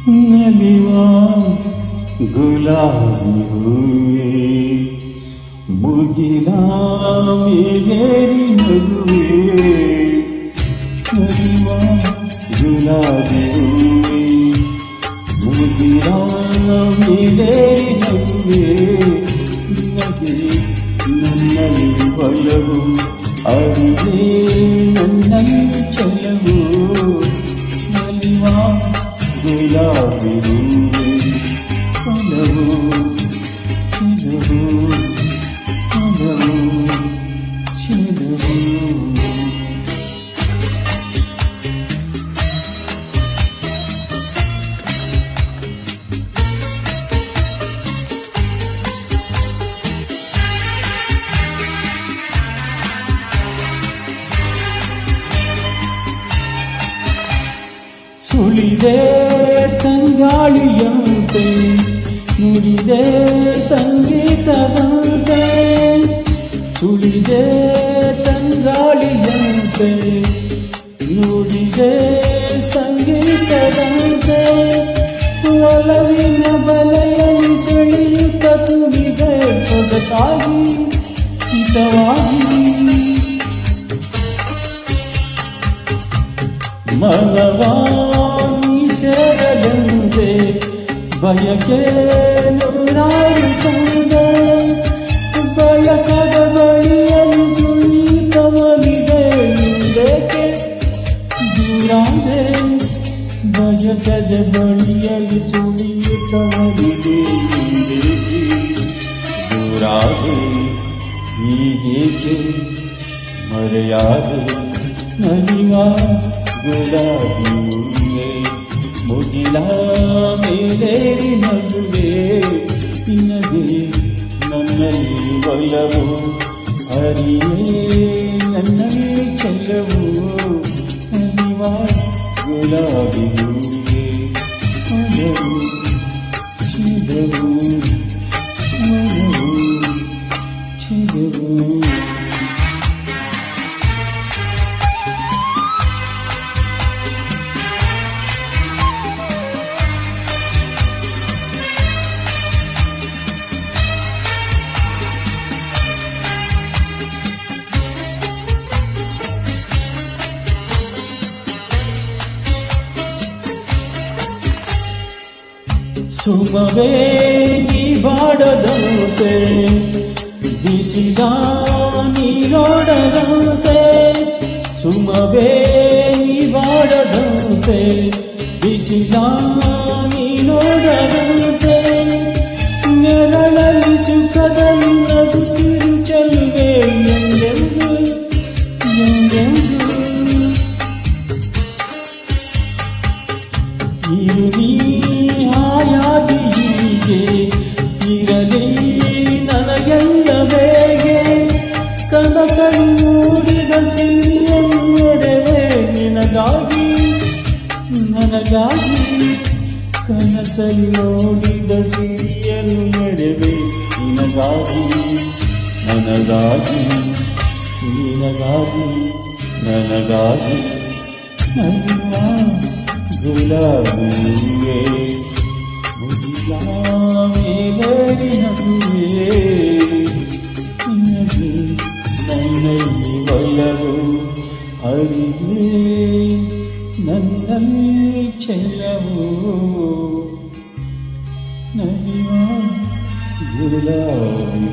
ನಲಿವ ಗುಲಾಬಿ ಹೂವೆ ಮುಗಿಲ ಮೇಲೇರಿ ನಗುವೆ ನಲಿವ ಗುಲಾಬಿ ಹೂವೆ ಮುಗಿಲ ಮೇಲೇರಿ ನಗುವೆ ನಗೆ ನನ್ನಲ್ಲಿ ಒಲವು ಅರಿವೇ ನನ್ನಲ್ಲಿ ಚೆಲವು ನಲಿವ ಗುಲಾಬಿ ಹೂವೆ ಒಲವು ಚೆಲವು ಒಲವು ಚೆಲವು ಸುಳಿದೆ ತಂಗಾಳಿಯಂತೆ ನುಡಿದೆ ಸಂಗೀತದಂತೆ ಸುಳಿದೆ ತಂಗಾಳಿಯಂತೆ ನುಡಿದೆ ಸಂಗೀತದಂತೆ ಒಲವಿನ ಬಲೆಯಲ್ಲಿ ಸೆಳೆಯುತ್ತ ತುಳಿದೆ ಸೊಗಸಾಗಿ ಹಿತವಾಗಿ ಮನವಾನಿ ಸೇರಲೆಂದೆ ಬಯಕೆ ನೂರಾರು ತಂದೆ ಬಯಸದ ಬಳಿಯಲ್ಲಿ ಸುಳಿತವನಿದೆ ಹಿಂದೇಕೆ ದೂರಾದೆ ಬಯಸದ ಬಳಿಯಲ್ಲಿ ಸುಳಿಯುತ್ತವನಿದೆ ಹಿಂದೇಕೆ ದೂರಾದೆ ಹೀಗೇಕೆ ಮರೆಯಾದೆ ನಲಿವ ಗುಲಾಬಿ ಹೂವೆ ಮುಗಿಲ ಮೇಲೇರಿ ನಗುವೆ ನಿನಗೆ ನನ್ನಲ್ಲಿ ಒಲವು ಹರಿಯೇ ನನ್ನಲ್ಲಿ ಚೆಲವು ನಲಿವ ಗುಲಾಬಿ ಹೂವೆ ಒಲವು ಚೆಲವು ಒಲವು ಚೆಲವು ಸುಮವೇ ನೀ ಬಾಡದಂತೆ ಬಿಸಿದ ನೀರೋಡದಂತೆ ಸುಮವೇ ನೀ ಬಾಡದಂತೆ ಬಿಸಿದ ನೀನೋಡದಂತೆ ನೆರಳಲ್ಲಿ ಸುಖದಲ್ಲಿ ನಗುತ್ತಿರು ಚೆಲುವೆ ಎಂದೆಂದು ಎಂದೆಂದು ಇರುವಿ ಹಾಯಾಗಿ ಹೀಗೆ ಇರಲಿ ನನಗೆಲ್ಲ ಬೇಗೆ ಕನಸಲು ಮೂಡಿದ ಸಿರಿಯನ್ನೆರವೆ ನಿನಗಾಗಿ ನನಗಾಗಿ ಕನಸಲು ನೋಡಿದ ಸಿರಿಯನು ನೆರವೆ ನಿನಗಾಗಿ ನನಗಾಗಿ ನಿನಗಾಗಿ ನನಗಾಗಿ ನನ್ನ ಗುಲಾಬಿ ಹೂವೆ ಮುಗಿಲ ಮೇಲೇರಿ ನಗುವೆ ನಿನಗೆ ನನ್ನಲ್ಲಿ ಒಲವು ಹರಿಯೇ ನನ್ನಲ್ಲಿ ಚೆಲವು ನಲಿವ ಗುಲಾಬಿ